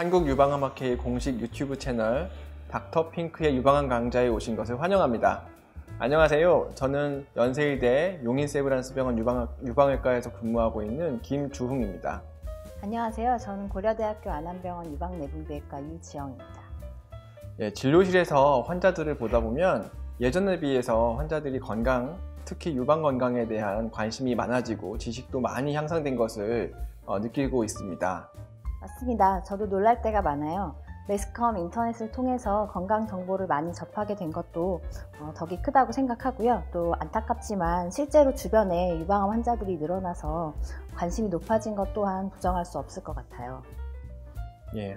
한국유방암학회의 공식 유튜브 채널 닥터핑크의 유방암 강좌에 오신 것을 환영합니다. 안녕하세요. 저는 연세의대 용인세브란스병원 유방외과에서 근무하고 있는 김주흥입니다. 안녕하세요. 저는 고려대학교 안암병원 유방내분비외과 유지영입니다. 진료실에서 환자들을 보다 보면 예전에 비해서 환자들이 건강, 특히 유방 건강에 대한 관심이 많아지고 지식도 많이 향상된 것을 느끼고 있습니다. 맞습니다. 저도 놀랄 때가 많아요. 매스컴, 인터넷을 통해서 건강 정보를 많이 접하게 된 것도 덕이 크다고 생각하고요. 또 안타깝지만 실제로 주변에 유방암 환자들이 늘어나서 관심이 높아진 것 또한 부정할 수 없을 것 같아요.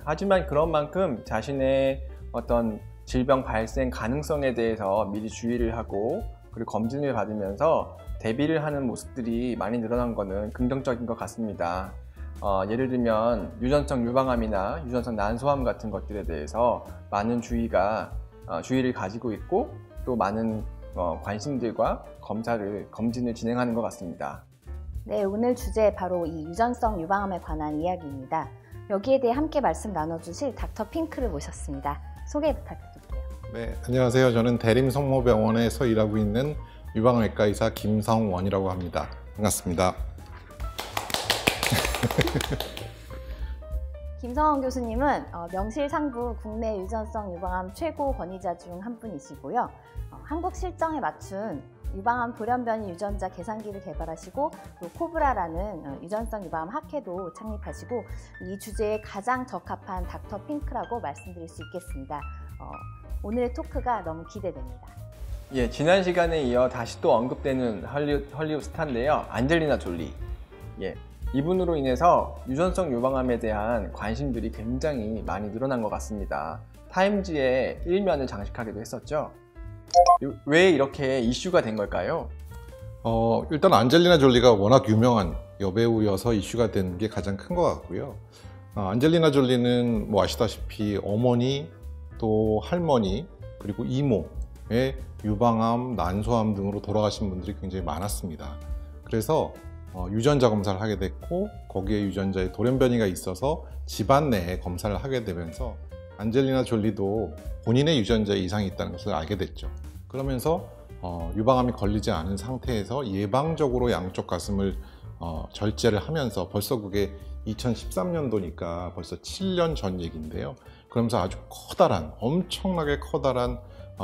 하지만 그런 만큼 자신의 어떤 질병 발생 가능성에 대해서 미리 주의를 하고 그리고 검진을 받으면서 대비를 하는 모습들이 많이 늘어난 것은 긍정적인 것 같습니다. 예를 들면 유전성 유방암이나 유전성 난소암 같은 것들에 대해서 많은 주의를 가지고 있고 또 많은 관심들과 검진을 진행하는 것 같습니다. 네, 오늘 주제 바로 이 유전성 유방암에 관한 이야기입니다. 여기에 대해 함께 말씀 나눠주실 닥터 핑크를 모셨습니다. 소개 부탁드릴게요. 네, 안녕하세요. 저는 대림성모병원에서 일하고 있는 유방외과 의사 김성원이라고 합니다. 반갑습니다. 김성원 교수님은 명실상부 국내 유전성 유방암 최고 권위자 중 한 분이시고요. 한국 실정에 맞춘 유방암 돌연변이 유전자 계산기를 개발하시고 또 코브라라는 유전성 유방암 학회도 창립하시고 이 주제에 가장 적합한 닥터 핑크라고 말씀드릴 수 있겠습니다. 오늘의 토크가 너무 기대됩니다. 지난 시간에 이어 다시 또 언급되는 헐리우드 스타인데요. 안젤리나 졸리. 이분으로 인해서 유전성 유방암에 대한 관심들이 굉장히 많이 늘어난 것 같습니다. 타임지에 일면을 장식하기도 했었죠. 왜 이렇게 이슈가 된 걸까요? 일단 안젤리나 졸리가 워낙 유명한 여배우여서 이슈가 된 게 가장 큰 것 같고요. 안젤리나 졸리는 뭐 아시다시피 어머니, 또 할머니, 그리고 이모의 유방암, 난소암 등으로 돌아가신 분들이 굉장히 많았습니다. 그래서 유전자 검사를 하게 됐고 거기에 유전자에 돌연변이가 있어서 집안 내에 검사를 하게 되면서 안젤리나 졸리도 본인의 유전자에 이상이 있다는 것을 알게 됐죠. 그러면서 유방암이 걸리지 않은 상태에서 예방적으로 양쪽 가슴을 절제를 하면서 벌써 그게 2013년도니까 벌써 7년 전 얘기인데요. 그러면서 아주 엄청나게 커다란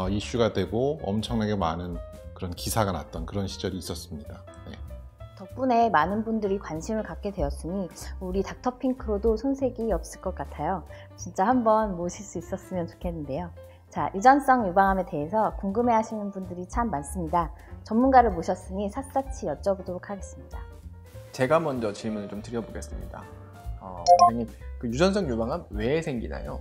이슈가 되고 엄청나게 많은 그런 기사가 났던 그런 시절이 있었습니다. 덕분에 많은 분들이 관심을 갖게 되었으니 우리 닥터 핑크로도 손색이 없을 것 같아요. 진짜 한번 모실 수 있었으면 좋겠는데요. 자, 유전성 유방암에 대해서 궁금해하시는 분들이 참 많습니다. 전문가를 모셨으니 샅샅이 여쭤보도록 하겠습니다. 제가 먼저 질문을 좀 드려보겠습니다. 선생님, 그 유전성 유방암 왜 생기나요?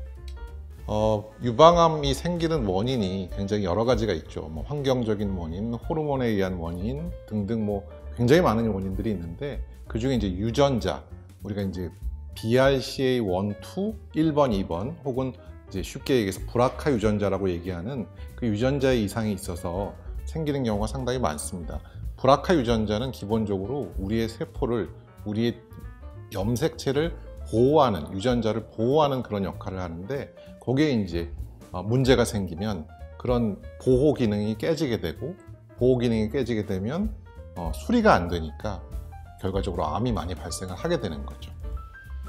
유방암이 생기는 원인이 굉장히 여러 가지가 있죠. 뭐 환경적인 원인, 호르몬에 의한 원인 등등 굉장히 많은 원인들이 있는데 그 중에 이제 유전자, 우리가 이제 BRCA1, 2, 1번, 2번 혹은 이제 쉽게 얘기해서 브라카 유전자라고 얘기하는 그 유전자의 이상이 있어서 생기는 경우가 상당히 많습니다. 브라카 유전자는 기본적으로 우리의 세포를, 우리의 염색체를 보호하는, 유전자를 보호하는 그런 역할을 하는데 거기에 이제 문제가 생기면 그런 보호 기능이 깨지게 되고 보호 기능이 깨지게 되면 수리가 안 되니까 결과적으로 암이 많이 발생을 하게 되는 거죠.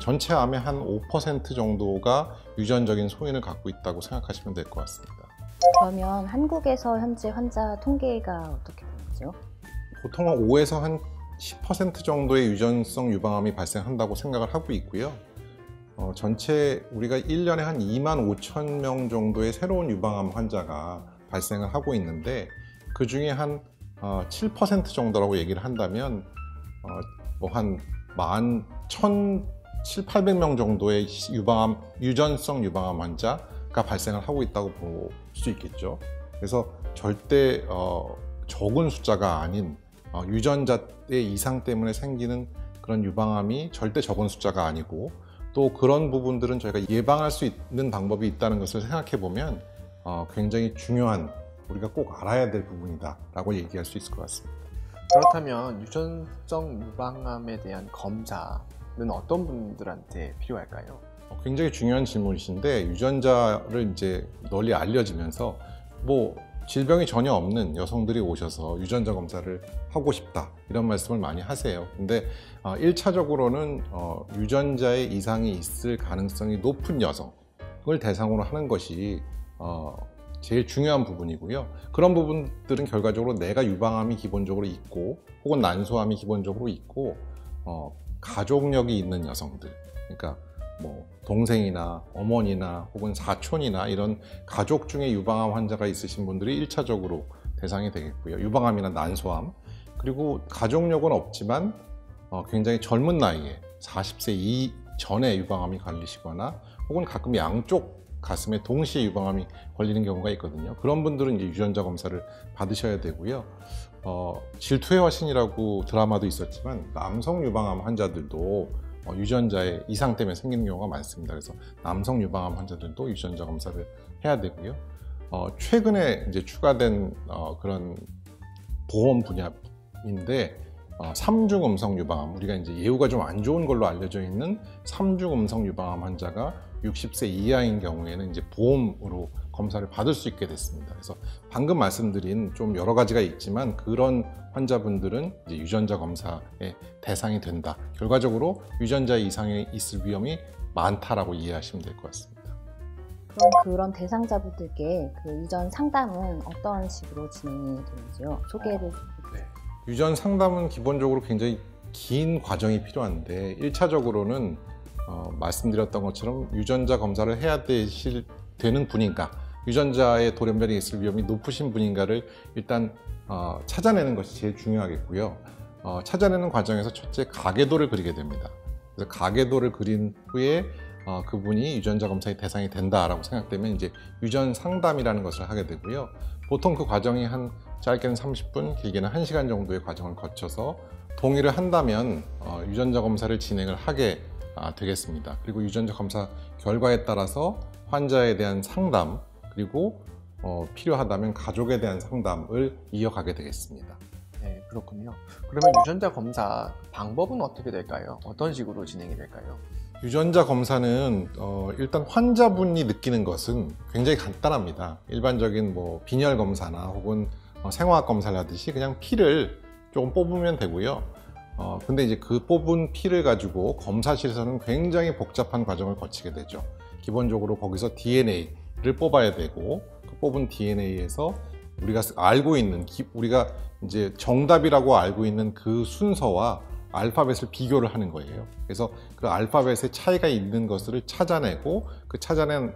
전체 암의 한 5% 정도가 유전적인 소인을 갖고 있다고 생각하시면 될 것 같습니다. 그러면 한국에서 현재 환자 통계가 어떻게 되죠? 보통 5에서 한 10% 정도의 유전성 유방암이 발생한다고 생각을 하고 있고요. 전체 우리가 1년에 한 2만 5천 명 정도의 새로운 유방암 환자가 발생을 하고 있는데 그 중에 한 7% 정도라고 얘기를 한다면 한 1,700명 정도의 유전성 유방암 환자가 발생을 하고 있다고 볼 수 있겠죠. 그래서 절대 적은 숫자가 아닌 유전자의 이상 때문에 생기는 그런 유방암이 절대 적은 숫자가 아니고 또 그런 부분들은 저희가 예방할 수 있는 방법이 있다는 것을 생각해 보면 굉장히 중요한, 우리가 꼭 알아야 될 부분이다 라고 얘기할 수 있을 것 같습니다. 그렇다면 유전성 유방암에 대한 검사는 어떤 분들한테 필요할까요? 굉장히 중요한 질문이신데, 유전자를 이제 널리 알려지면서 뭐 질병이 전혀 없는 여성들이 오셔서 유전자 검사를 하고 싶다 이런 말씀을 많이 하세요. 근데 1차적으로는 유전자에 이상이 있을 가능성이 높은 여성을 대상으로 하는 것이 제일 중요한 부분이고요. 그런 부분들은 결과적으로 내가 유방암이 기본적으로 있고 혹은 난소암이 기본적으로 있고 가족력이 있는 여성들, 그러니까 뭐 동생이나 어머니나 혹은 사촌이나 이런 가족 중에 유방암 환자가 있으신 분들이 1차적으로 대상이 되겠고요. 유방암이나 난소암, 그리고 가족력은 없지만 굉장히 젊은 나이에 40세 이전에 유방암이 걸리시거나 혹은 가끔 양쪽 가슴에 동시에 유방암이 걸리는 경우가 있거든요. 그런 분들은 이제 유전자 검사를 받으셔야 되고요. 질투의 화신이라고 드라마도 있었지만 남성 유방암 환자들도 유전자의 이상 때문에 생기는 경우가 많습니다. 그래서 남성 유방암 환자들도 유전자 검사를 해야 되고요. 최근에 이제 추가된 그런 보험 분야인데 3중 음성 유방암, 우리가 이제 예후가 좀 안 좋은 걸로 알려져 있는 3중 음성 유방암 환자가 60세 이하인 경우에는 이제 보험으로 검사를 받을 수 있게 됐습니다. 그래서 방금 말씀드린 좀 여러 가지가 있지만 그런 환자분들은 이제 유전자 검사의 대상이 된다. 결과적으로 유전자 이상이 있을 위험이 많다라고 이해하시면 될 것 같습니다. 그럼 그런 대상자분들께 그 유전 상담은 어떤 식으로 진행이 되는지요? 소개를. 네. 유전 상담은 기본적으로 굉장히 긴 과정이 필요한데 1차적으로는 말씀드렸던 것처럼 유전자 검사를 해야 되는 분인가, 유전자의 돌연변이 있을 위험이 높으신 분인가를 일단 찾아내는 것이 제일 중요하겠고요. 찾아내는 과정에서 첫째 가계도를 그리게 됩니다. 그래서 가계도를 그린 후에 그분이 유전자 검사의 대상이 된다라고 생각되면 이제 유전 상담이라는 것을 하게 되고요. 보통 그 과정이 한 짧게는 30분, 길게는 1시간 정도의 과정을 거쳐서 동의를 한다면 유전자 검사를 진행을 하게 되겠습니다. 그리고 유전자 검사 결과에 따라서 환자에 대한 상담, 그리고 필요하다면 가족에 대한 상담을 이어가게 되겠습니다. 네, 그렇군요. 그러면 유전자 검사 방법은 어떻게 될까요? 어떤 식으로 진행이 될까요? 유전자 검사는 일단 환자분이 느끼는 것은 굉장히 간단합니다. 일반적인 뭐 빈혈 검사나 혹은 생화학 검사를 하듯이 그냥 피를 조금 뽑으면 되고요. 근데 이제 그 뽑은 피를 가지고 검사실에서는 굉장히 복잡한 과정을 거치게 되죠. 기본적으로 거기서 DNA를 뽑아야 되고, 그 뽑은 DNA에서 우리가 알고 있는, 우리가 이제 정답이라고 알고 있는 그 순서와 알파벳을 비교를 하는 거예요. 그래서 그 알파벳에 차이가 있는 것을 찾아내고, 그 찾아낸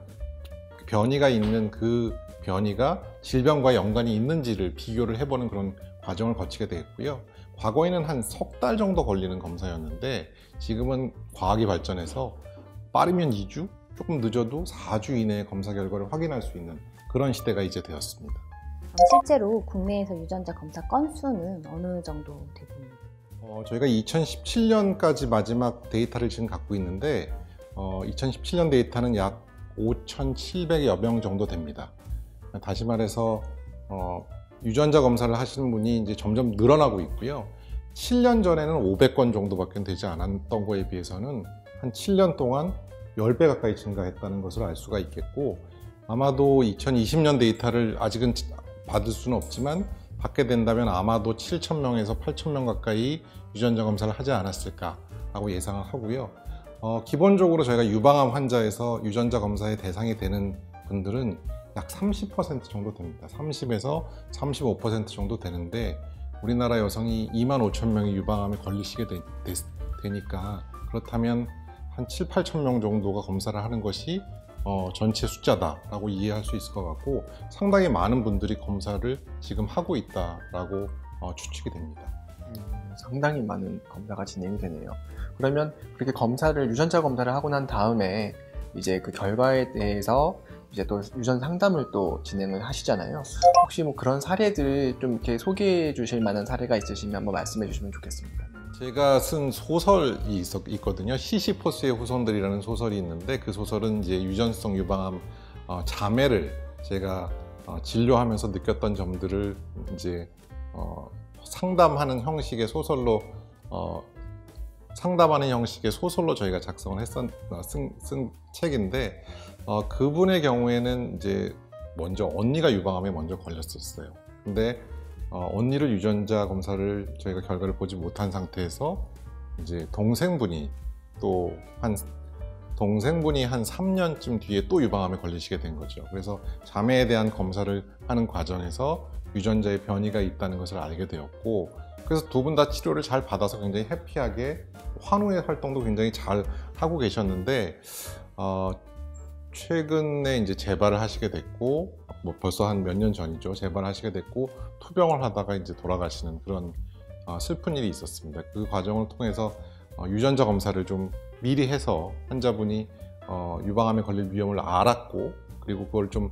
변이가 있는 그 변이가 질병과 연관이 있는지를 비교를 해보는 그런 과정을 거치게 되겠고요. 과거에는 한 석 달 정도 걸리는 검사였는데 지금은 과학이 발전해서 빠르면 2주, 조금 늦어도 4주 이내에 검사 결과를 확인할 수 있는 그런 시대가 이제 되었습니다. 실제로 국내에서 유전자 검사 건수는 어느 정도 되고 있나요? 저희가 2017년까지 마지막 데이터를 지금 갖고 있는데 2017년 데이터는 약 5,700여 명 정도 됩니다. 다시 말해서 유전자 검사를 하시는 분이 이제 점점 늘어나고 있고요. 7년 전에는 500건 정도밖에 되지 않았던 거에 비해서는 한 7년 동안 10배 가까이 증가했다는 것을 알 수가 있겠고, 아마도 2020년 데이터를 아직은 받을 수는 없지만 받게 된다면 아마도 7,000명에서 8,000명 가까이 유전자 검사를 하지 않았을까라고 예상을 하고요. 기본적으로 저희가 유방암 환자에서 유전자 검사의 대상이 되는 분들은 약 30% 정도 됩니다. 30에서 35% 정도 되는데 우리나라 여성이 25,000명이 유방암에 걸리시게 되니까 그렇다면 한 7, 8,000명 정도가 검사를 하는 것이 전체 숫자다라고 이해할 수 있을 것 같고, 상당히 많은 분들이 검사를 지금 하고 있다라고 추측이 됩니다. 상당히 많은 검사가 진행이 되네요. 그러면 그렇게 유전자 검사를 하고 난 다음에 이제 그 결과에 대해서 이제 또 유전 상담을 또 진행을 하시잖아요. 혹시 뭐 그런 사례들 좀 이렇게 소개해 주실 만한 사례가 있으시면 한번 말씀해 주시면 좋겠습니다. 제가 쓴 소설이 있거든요. 시시포스의 후손들이라는 소설이 있는데, 그 소설은 이제 유전성 유방암 자매를 제가 진료하면서 느꼈던 점들을 이제 상담하는 형식의 소설로 상담하는 형식의 소설로 저희가 작성을 쓴 책인데 그분의 경우에는 이제 먼저 언니가 유방암에 먼저 걸렸었어요. 근데 언니를 유전자 검사를 저희가 결과를 보지 못한 상태에서 이제 동생분이 한 3년쯤 뒤에 또 유방암에 걸리시게 된 거죠. 그래서 자매에 대한 검사를 하는 과정에서 유전자의 변이가 있다는 것을 알게 되었고, 그래서 두 분 다 치료를 잘 받아서 굉장히 해피하게 환우의 활동도 굉장히 잘 하고 계셨는데 최근에 이제 재발을 하시게 됐고, 뭐 벌써 한 몇 년 전이죠. 재발을 하시게 됐고 투병을 하다가 이제 돌아가시는 그런 슬픈 일이 있었습니다. 그 과정을 통해서 유전자 검사를 좀 미리 해서 환자분이 유방암에 걸릴 위험을 알았고, 그리고 그걸 좀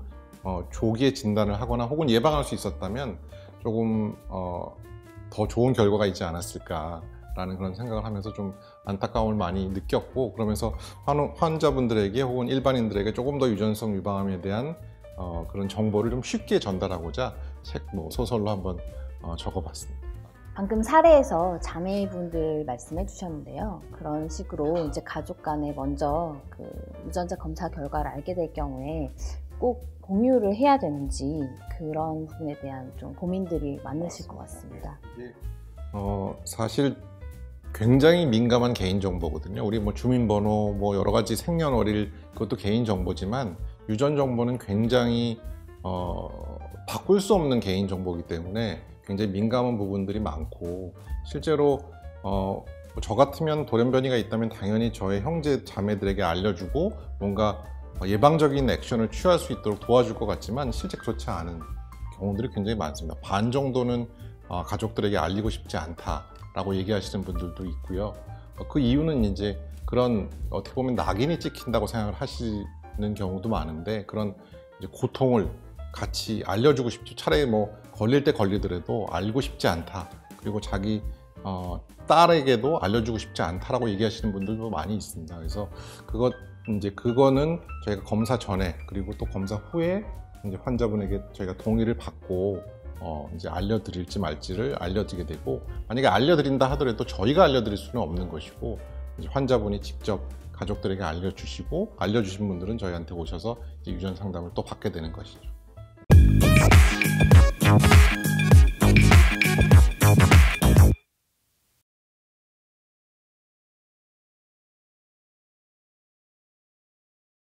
조기에 진단을 하거나 혹은 예방할 수 있었다면 조금 더 좋은 결과가 있지 않았을까라는 그런 생각을 하면서 좀 안타까움을 많이 느꼈고, 그러면서 환자분들에게 혹은 일반인들에게 조금 더 유전성 유방암에 대한 그런 정보를 좀 쉽게 전달하고자 책 소설로 한번 적어봤습니다. 방금 사례에서 자매분들 말씀해 주셨는데요. 그런 식으로 이제 가족 간에 먼저 그 유전자 검사 결과를 알게 될 경우에 꼭 공유를 해야 되는지 그런 부분에 대한 좀 고민들이 많으실 것 같습니다. 사실 굉장히 민감한 개인정보거든요. 우리 뭐 주민번호, 뭐 여러 가지 생년월일, 그것도 개인정보지만 유전 정보는 굉장히 바꿀 수 없는 개인정보이기 때문에 굉장히 민감한 부분들이 많고, 실제로 저 같으면 돌연변이가 있다면 당연히 저의 형제 자매들에게 알려주고 뭔가 예방적인 액션을 취할 수 있도록 도와줄 것 같지만 실제 그렇지 않은 경우들이 굉장히 많습니다. 반 정도는 가족들에게 알리고 싶지 않다라고 얘기하시는 분들도 있고요. 그 이유는 이제 그런 어떻게 보면 낙인이 찍힌다고 생각을 하시는 경우도 많은데, 그런 이제 고통을 같이 알려주고 싶죠. 차라리 뭐 걸릴 때 걸리더라도 알고 싶지 않다. 그리고 자기 딸에게도 알려주고 싶지 않다라고 얘기하시는 분들도 많이 있습니다. 그래서 그거는 저희가 검사 전에 그리고 또 검사 후에 이제 환자분에게 저희가 동의를 받고 이제 알려드릴지 말지를 알려드리게 되고, 만약에 알려드린다 하더라도 저희가 알려드릴 수는 없는 것이고 이제 환자분이 직접 가족들에게 알려주시고, 알려주신 분들은 저희한테 오셔서 이제 유전 상담을 또 받게 되는 것이죠.